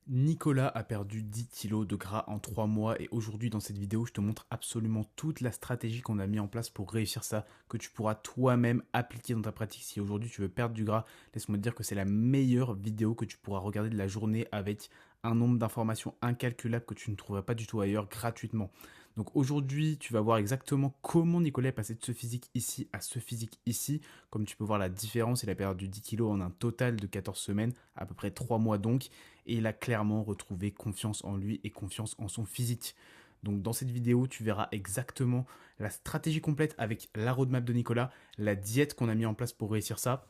Nicolas a perdu 10 kilos de gras en 3 mois et aujourd'hui dans cette vidéo je te montre absolument toute la stratégie qu'on a mis en place pour réussir ça, que tu pourras toi-même appliquer dans ta pratique. Si aujourd'hui tu veux perdre du gras, laisse-moi te dire que c'est la meilleure vidéo que tu pourras regarder de la journée avec un nombre d'informations incalculable que tu ne trouveras pas du tout ailleurs gratuitement. Donc aujourd'hui, tu vas voir exactement comment Nicolas est passé de ce physique ici à ce physique ici. Comme tu peux voir la différence, il a perdu 10 kilos en un total de 14 semaines, à peu près 3 mois donc, et il a clairement retrouvé confiance en lui et confiance en son physique. Donc dans cette vidéo, tu verras exactement la stratégie complète avec la roadmap de Nicolas, la diète qu'on a mis en place pour réussir ça,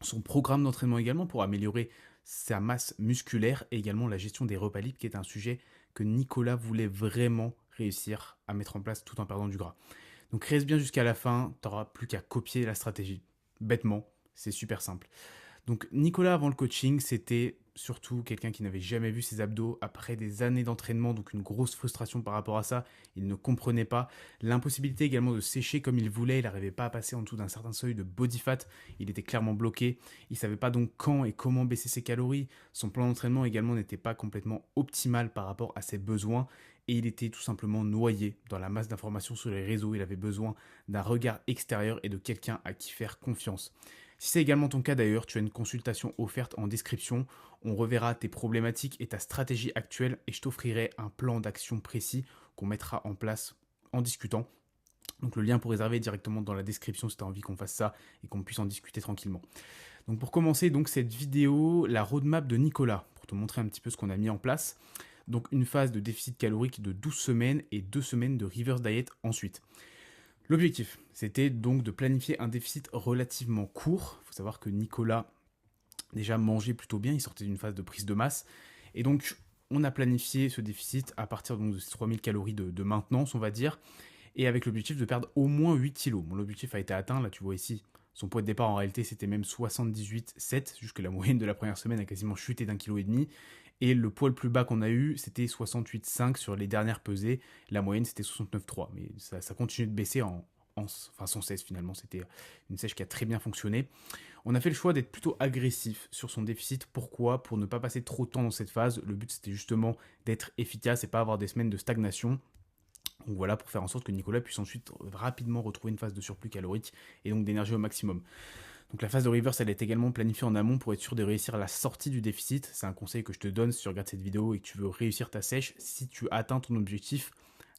son programme d'entraînement également pour améliorer sa masse musculaire et également la gestion des repas libres qui est un sujet que Nicolas voulait vraiment réussir à mettre en place tout en perdant du gras. Donc reste bien jusqu'à la fin, tu n'auras plus qu'à copier la stratégie. Bêtement, c'est super simple. Donc Nicolas avant le coaching, c'était surtout quelqu'un qui n'avait jamais vu ses abdos après des années d'entraînement, donc une grosse frustration par rapport à ça. Il ne comprenait pas l'impossibilité également de sécher comme il voulait. Il n'arrivait pas à passer en dessous d'un certain seuil de body fat. Il était clairement bloqué. Il savait pas donc quand et comment baisser ses calories. Son plan d'entraînement également n'était pas complètement optimal par rapport à ses besoins. Et il était tout simplement noyé dans la masse d'informations sur les réseaux. Il avait besoin d'un regard extérieur et de quelqu'un à qui faire confiance. Si c'est également ton cas d'ailleurs, tu as une consultation offerte en description. On reverra tes problématiques et ta stratégie actuelle et je t'offrirai un plan d'action précis qu'on mettra en place en discutant. Donc le lien pour réserver est directement dans la description si tu as envie qu'on fasse ça et qu'on puisse en discuter tranquillement. Donc pour commencer donc cette vidéo, la roadmap de Nicolas, pour te montrer un petit peu ce qu'on a mis en place. Donc une phase de déficit calorique de 12 semaines et 2 semaines de reverse diet ensuite. L'objectif, c'était donc de planifier un déficit relativement court. Il faut savoir que Nicolas déjà mangeait plutôt bien, il sortait d'une phase de prise de masse. Et donc, on a planifié ce déficit à partir donc de ces 3000 calories de maintenance, on va dire, et avec l'objectif de perdre au moins 8 kilos. Bon, l'objectif a été atteint, là tu vois ici, son poids de départ en réalité c'était même 78,7, jusque la moyenne de la première semaine a quasiment chuté d'1,5 kg. Et le poids le plus bas qu'on a eu, c'était 68,5 sur les dernières pesées. La moyenne, c'était 69,3. Mais ça continue de baisser enfin sans cesse finalement. C'était une sèche qui a très bien fonctionné. On a fait le choix d'être plutôt agressif sur son déficit. Pourquoi? Pour ne pas passer trop de temps dans cette phase. Le but, c'était justement d'être efficace et pas avoir des semaines de stagnation. Donc voilà, pour faire en sorte que Nicolas puisse ensuite rapidement retrouver une phase de surplus calorique et donc d'énergie au maximum. Donc la phase de reverse, elle est également planifiée en amont pour être sûr de réussir la sortie du déficit. C'est un conseil que je te donne si tu regardes cette vidéo et que tu veux réussir ta sèche. Si tu atteins ton objectif,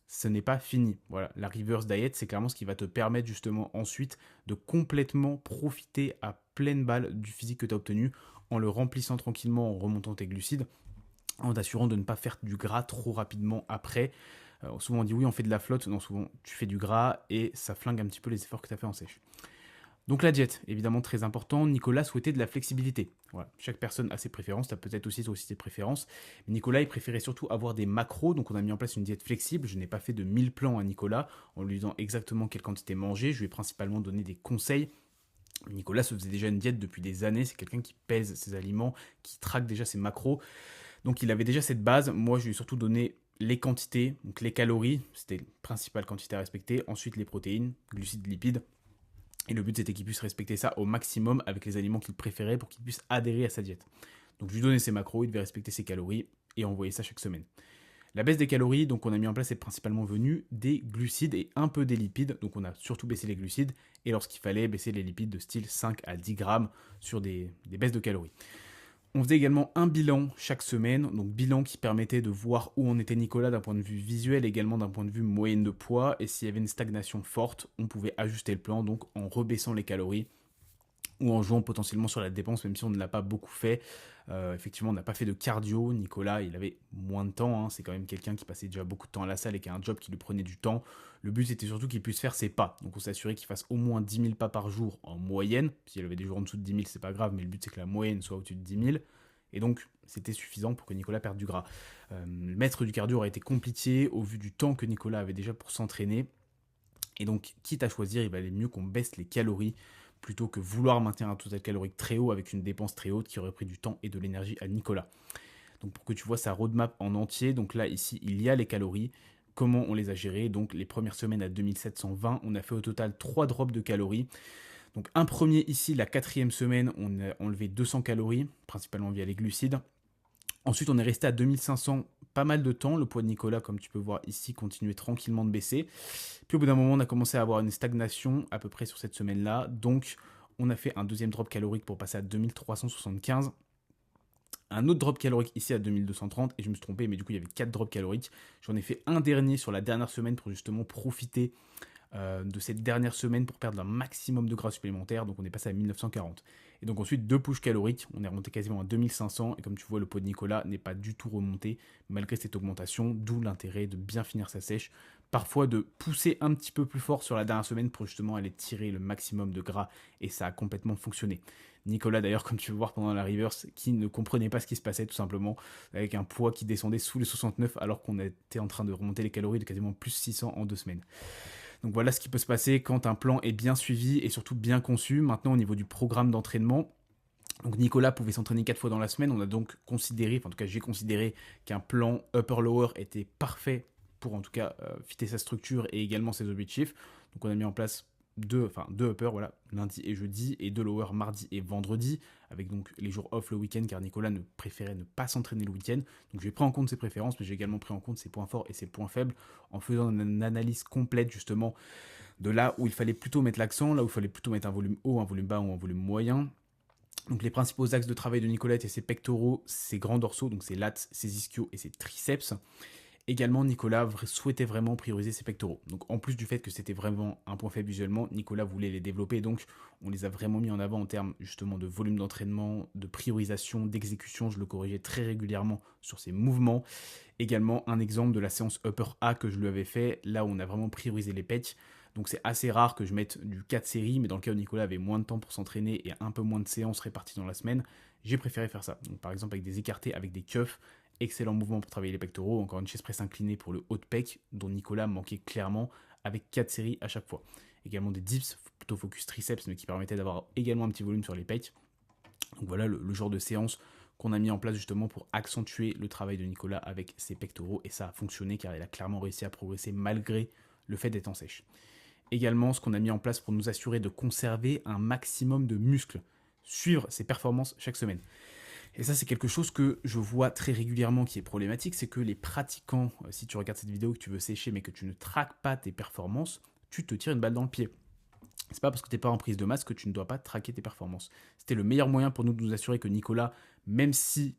ce n'est pas fini. Voilà, la reverse diet, c'est clairement ce qui va te permettre justement ensuite de complètement profiter à pleine balle du physique que tu as obtenu en le remplissant tranquillement, en remontant tes glucides, en t'assurant de ne pas faire du gras trop rapidement après. Souvent on dit oui, on fait de la flotte. Non, souvent tu fais du gras et ça flingue un petit peu les efforts que tu as fait en sèche. Donc la diète, évidemment très important. Nicolas souhaitait de la flexibilité. Voilà. Chaque personne a ses préférences, tu as peut-être aussi toi aussi tes préférences. Mais Nicolas, il préférait surtout avoir des macros, donc on a mis en place une diète flexible. Je n'ai pas fait de 1000 plans à Nicolas en lui disant exactement quelle quantité manger. Je lui ai principalement donné des conseils. Nicolas se faisait déjà une diète depuis des années, c'est quelqu'un qui pèse ses aliments, qui traque déjà ses macros. Donc il avait déjà cette base. Moi, je lui ai surtout donné les quantités, donc les calories, c'était la principale quantité à respecter. Ensuite, les protéines, glucides, lipides. Et le but, c'était qu'il puisse respecter ça au maximum avec les aliments qu'il préférait pour qu'il puisse adhérer à sa diète. Donc, je lui donnais ses macros, il devait respecter ses calories et envoyer ça chaque semaine. La baisse des calories, donc on a mis en place, est principalement venue des glucides et un peu des lipides. Donc, on a surtout baissé les glucides et lorsqu'il fallait baisser les lipides de style 5 à 10 grammes sur des baisses de calories. On faisait également un bilan chaque semaine, donc bilan qui permettait de voir où on était Nicolas d'un point de vue visuel, également d'un point de vue moyenne de poids, et s'il y avait une stagnation forte, on pouvait ajuster le plan, donc en rebaissant les calories ou en jouant potentiellement sur la dépense, même si on ne l'a pas beaucoup fait. Effectivement, on n'a pas fait de cardio. Nicolas, il avait moins de temps. Hein. C'est quand même quelqu'un qui passait déjà beaucoup de temps à la salle et qui a un job qui lui prenait du temps. Le but, c'était surtout qu'il puisse faire ses pas. Donc, on s'est assuré qu'il fasse au moins 10 000 pas par jour en moyenne. S'il avait des jours en dessous de 10 000, c'est pas grave, mais le but, c'est que la moyenne soit au-dessus de 10 000. Et donc, c'était suffisant pour que Nicolas perde du gras. Le maître du cardio aurait été compliqué au vu du temps que Nicolas avait déjà pour s'entraîner. Et donc, quitte à choisir, il valait mieux qu'on baisse les calories plutôt que vouloir maintenir un total calorique très haut avec une dépense très haute qui aurait pris du temps et de l'énergie à Nicolas. Donc pour que tu vois sa roadmap en entier, donc là ici il y a les calories, comment on les a gérées. Donc les premières semaines à 2720, on a fait au total 3 drops de calories. Donc un premier ici, la quatrième semaine, on a enlevé 200 calories, principalement via les glucides. Ensuite, on est resté à 2500 pas mal de temps. Le poids de Nicolas, comme tu peux voir ici, continuait tranquillement de baisser. Puis au bout d'un moment, on a commencé à avoir une stagnation à peu près sur cette semaine-là. Donc, on a fait un deuxième drop calorique pour passer à 2375. Un autre drop calorique ici à 2230 et je me suis trompé, mais du coup il y avait 4 drops caloriques. J'en ai fait un dernier sur la dernière semaine pour justement profiter de cette dernière semaine pour perdre un maximum de gras supplémentaire. Donc on est passé à 1940. Et donc ensuite 2 push caloriques, on est remonté quasiment à 2500 et comme tu vois le pot de Nicolas n'est pas du tout remonté malgré cette augmentation, d'où l'intérêt de bien finir sa sèche. Parfois de pousser un petit peu plus fort sur la dernière semaine pour justement aller tirer le maximum de gras et ça a complètement fonctionné. Nicolas d'ailleurs comme tu peux voir pendant la reverse qui ne comprenait pas ce qui se passait tout simplement avec un poids qui descendait sous les 69 alors qu'on était en train de remonter les calories de quasiment plus 600 en 2 semaines. Donc voilà ce qui peut se passer quand un plan est bien suivi et surtout bien conçu. Maintenant au niveau du programme d'entraînement, donc Nicolas pouvait s'entraîner 4 fois dans la semaine, on a donc considéré, enfin en tout cas j'ai considéré qu'un plan upper-lower était parfait pour en tout cas fitter sa structure et également ses objectifs. Donc on a mis en place deux upper, voilà, lundi et jeudi, et 2 lower mardi et vendredi, avec donc les jours off le week-end, car Nicolas ne préférait ne pas s'entraîner le week-end. Donc j'ai pris en compte ses préférences, mais j'ai également pris en compte ses points forts et ses points faibles, en faisant une analyse complète justement de là où il fallait plutôt mettre l'accent, là où il fallait plutôt mettre un volume haut, un volume bas ou un volume moyen. Donc les principaux axes de travail de Nicolas étaient ses pectoraux, ses grands dorsaux, donc ses lats, ses ischios et ses triceps. Également, Nicolas souhaitait vraiment prioriser ses pectoraux. Donc en plus du fait que c'était vraiment un point faible visuellement, Nicolas voulait les développer, donc on les a vraiment mis en avant en termes justement de volume d'entraînement, de priorisation, d'exécution. Je le corrigeais très régulièrement sur ses mouvements. Également un exemple de la séance Upper A que je lui avais fait, là où on a vraiment priorisé les pecs. Donc c'est assez rare que je mette du 4 séries, mais dans le cas où Nicolas avait moins de temps pour s'entraîner et un peu moins de séances réparties dans la semaine, j'ai préféré faire ça. Donc par exemple avec des écartés, avec des cuffs, excellent mouvement pour travailler les pectoraux, encore une chaise presse inclinée pour le haut de pec, dont Nicolas manquait clairement avec 4 séries à chaque fois. Également des dips, plutôt focus triceps, mais qui permettaient d'avoir également un petit volume sur les pecs. Donc voilà le genre de séance qu'on a mis en place justement pour accentuer le travail de Nicolas avec ses pectoraux, et ça a fonctionné car il a clairement réussi à progresser malgré le fait d'être en sèche. Également, ce qu'on a mis en place pour nous assurer de conserver un maximum de muscles, suivre ses performances chaque semaine. Et ça, c'est quelque chose que je vois très régulièrement qui est problématique, c'est que les pratiquants, si tu regardes cette vidéo, que tu veux sécher, mais que tu ne traques pas tes performances, tu te tires une balle dans le pied. C'est pas parce que tu n'es pas en prise de masse que tu ne dois pas traquer tes performances. C'était le meilleur moyen pour nous de nous assurer que Nicolas, même si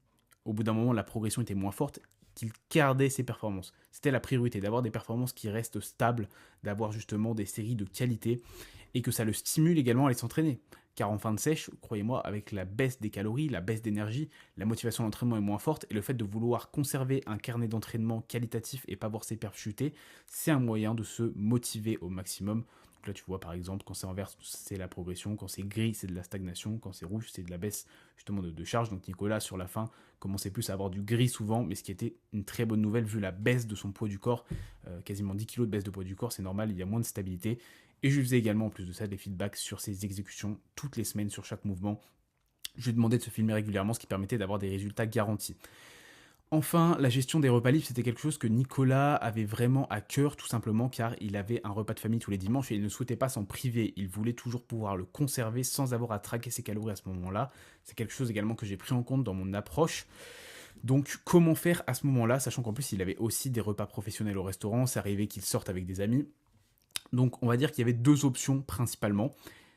au bout d'un moment la progression était moins forte, qu'il gardait ses performances. C'était la priorité, d'avoir des performances qui restent stables, d'avoir justement des séries de qualité et que ça le stimule également à aller s'entraîner. Car en fin de sèche, croyez-moi, avec la baisse des calories, la baisse d'énergie, la motivation d'entraînement est moins forte et le fait de vouloir conserver un carnet d'entraînement qualitatif et pas voir ses perfs chuter, c'est un moyen de se motiver au maximum. Donc là, tu vois par exemple, quand c'est en vert, c'est la progression, quand c'est gris, c'est de la stagnation, quand c'est rouge, c'est de la baisse justement de charge. Donc Nicolas, sur la fin, commençait plus à avoir du gris souvent, mais ce qui était une très bonne nouvelle vu la baisse de son poids du corps, quasiment 10 kg de baisse de poids du corps, c'est normal, il y a moins de stabilité. Et je lui faisais également en plus de ça des feedbacks sur ses exécutions toutes les semaines sur chaque mouvement. Je lui demandais de se filmer régulièrement, ce qui permettait d'avoir des résultats garantis. Enfin, la gestion des repas libres, c'était quelque chose que Nicolas avait vraiment à cœur, tout simplement car il avait un repas de famille tous les dimanches et il ne souhaitait pas s'en priver. Il voulait toujours pouvoir le conserver sans avoir à traquer ses calories à ce moment-là. C'est quelque chose également que j'ai pris en compte dans mon approche. Donc comment faire à ce moment-là, sachant qu'en plus il avait aussi des repas professionnels au restaurant, ça arrivait qu'il sorte avec des amis. Donc on va dire qu'il y avait 2 options principalement.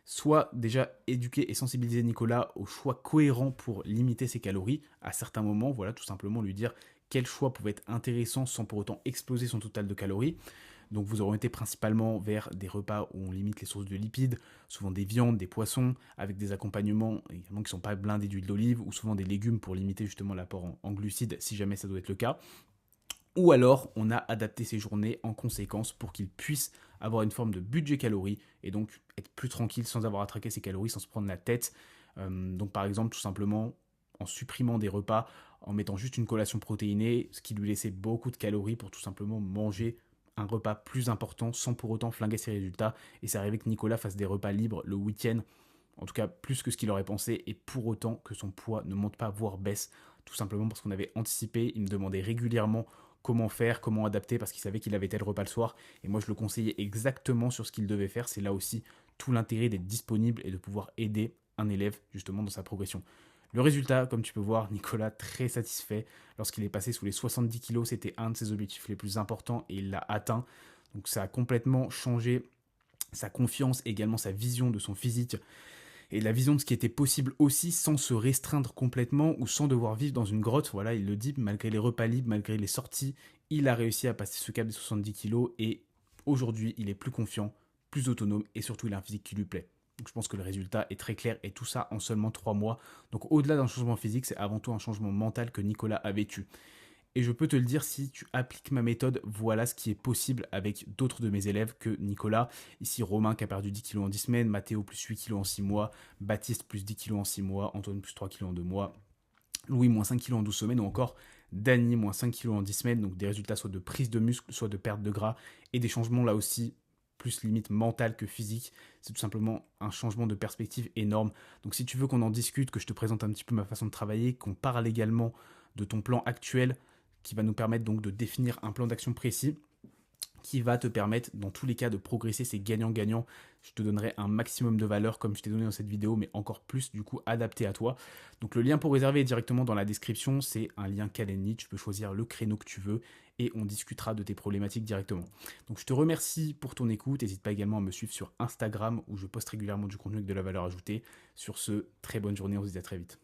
Soit déjà éduquer et sensibiliser Nicolas au choix cohérent pour limiter ses calories à certains moments, voilà, tout simplement lui dire quel choix pouvait être intéressant sans pour autant exploser son total de calories. Donc vous orientez principalement vers des repas où on limite les sources de lipides, souvent des viandes, des poissons, avec des accompagnements également qui ne sont pas blindés d'huile d'olive, ou souvent des légumes pour limiter justement l'apport en glucides si jamais ça doit être le cas. Ou alors, on a adapté ses journées en conséquence pour qu'il puisse avoir une forme de budget calories et donc être plus tranquille sans avoir à traquer ses calories, sans se prendre la tête. Donc par exemple, tout simplement en supprimant des repas, en mettant juste une collation protéinée, ce qui lui laissait beaucoup de calories pour tout simplement manger un repas plus important sans pour autant flinguer ses résultats. Et c'est arrivé que Nicolas fasse des repas libres le week-end, en tout cas plus que ce qu'il aurait pensé, et pour autant que son poids ne monte pas, voire baisse, tout simplement parce qu'on avait anticipé. Il me demandait régulièrement comment faire, comment adapter, parce qu'il savait qu'il avait tel repas le soir, et moi je le conseillais exactement sur ce qu'il devait faire. C'est là aussi tout l'intérêt d'être disponible et de pouvoir aider un élève justement dans sa progression. Le résultat, comme tu peux voir, Nicolas très satisfait. Lorsqu'il est passé sous les 70 kilos, c'était un de ses objectifs les plus importants et il l'a atteint. Donc ça a complètement changé sa confiance et également sa vision de son physique et la vision de ce qui était possible aussi sans se restreindre complètement ou sans devoir vivre dans une grotte. Voilà, il le dit, malgré les repas libres, malgré les sorties, il a réussi à passer ce cap des 70 kilos et aujourd'hui, il est plus confiant, plus autonome et surtout, il a un physique qui lui plaît. Donc je pense que le résultat est très clair et tout ça en seulement 3 mois. Donc au-delà d'un changement physique, c'est avant tout un changement mental que Nicolas a vécu. Et je peux te le dire, si tu appliques ma méthode, voilà ce qui est possible avec d'autres de mes élèves que Nicolas. Ici, Romain qui a perdu 10 kilos en 10 semaines, Mathéo plus 8 kilos en 6 mois, Baptiste plus 10 kilos en 6 mois, Antoine plus 3 kilos en 2 mois, Louis moins 5 kilos en 12 semaines ou encore Dany moins 5 kilos en 10 semaines. Donc des résultats soit de prise de muscle, soit de perte de gras et des changements là aussi plus limite mental que physique. C'est tout simplement un changement de perspective énorme. Donc si tu veux qu'on en discute, que je te présente un petit peu ma façon de travailler, qu'on parle également de ton plan actuel, qui va nous permettre donc de définir un plan d'action précis qui va te permettre dans tous les cas de progresser, c'est gagnant-gagnant. Je te donnerai un maximum de valeur comme je t'ai donné dans cette vidéo, mais encore plus du coup adapté à toi. Donc le lien pour réserver est directement dans la description, c'est un lien Calendly, tu peux choisir le créneau que tu veux et on discutera de tes problématiques directement. Donc je te remercie pour ton écoute, n'hésite pas également à me suivre sur Instagram où je poste régulièrement du contenu avec de la valeur ajoutée. Sur ce, très bonne journée, on se dit à très vite.